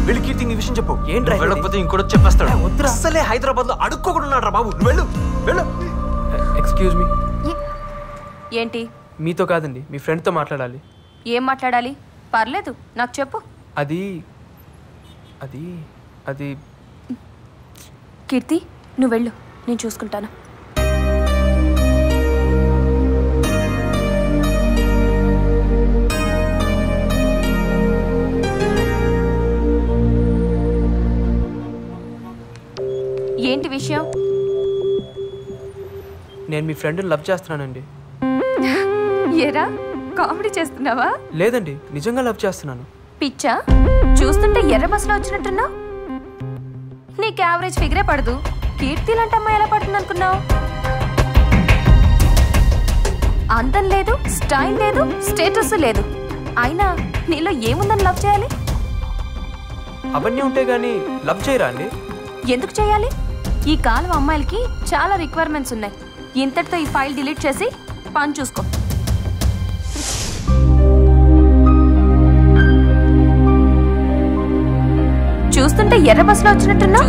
వెళ్ళి కీర్తికి ఈ విషయం చెప్పు. ఏంట్రా వెళ్ళకపోతే ఇంకోటి చెప్పేస్తాడు. వద్దురా. అసలే హైదరాబాద్ లో అడుక్కోకుండా బాబు. వెళ్ళు వెళ్ళు. Excuse me. ఏంటి? మీతో కాదండి, మీ ఫ్రెండ్తో మాట్లాడాలి. ఏం మాట్లాడాలి? పర్లేదు, నాకు చెప్పు. అది అది అది కీర్తి, నువ్వు వెళ్ళు, నేను చూసుకుంటాను. ఏంటి విషయం? నేను మీ ఫ్రెండ్ని లవ్ చేస్తున్నానండి. ఏరా, కామెడీ చేస్తున్నావా? లేదండి, నిజంగా లవ్ చేస్తున్నాను. పిచ్చా? చూస్తుంటే ఎర్ర బస్సులో వచ్చినట్టున్నావు. నీకు యావరేజ్ ఫిగరే పడదు. కీర్తి లాంటి అమ్మాయి ఎలా పడుతుంది అనుకున్నావు? అందం లేదు, స్టైల్ లేదు, స్టేటస్ లేదు. అయినా నీలో ఏముందని లవ్ చేయాలి? అవన్నీ ఉంటే గానీ లవ్ చేయరా అండి? ఎందుకు చేయాలి? ఈ కాలం అమ్మాయిలకి చాలా రిక్వైర్మెంట్స్ ఉన్నాయి. ఇంతటితో ఈ ఫైల్ డిలీట్ చేసి పని చూసుకో. చూస్తుంటే ఎర్ర బస్సులో వచ్చినట్టున్నా.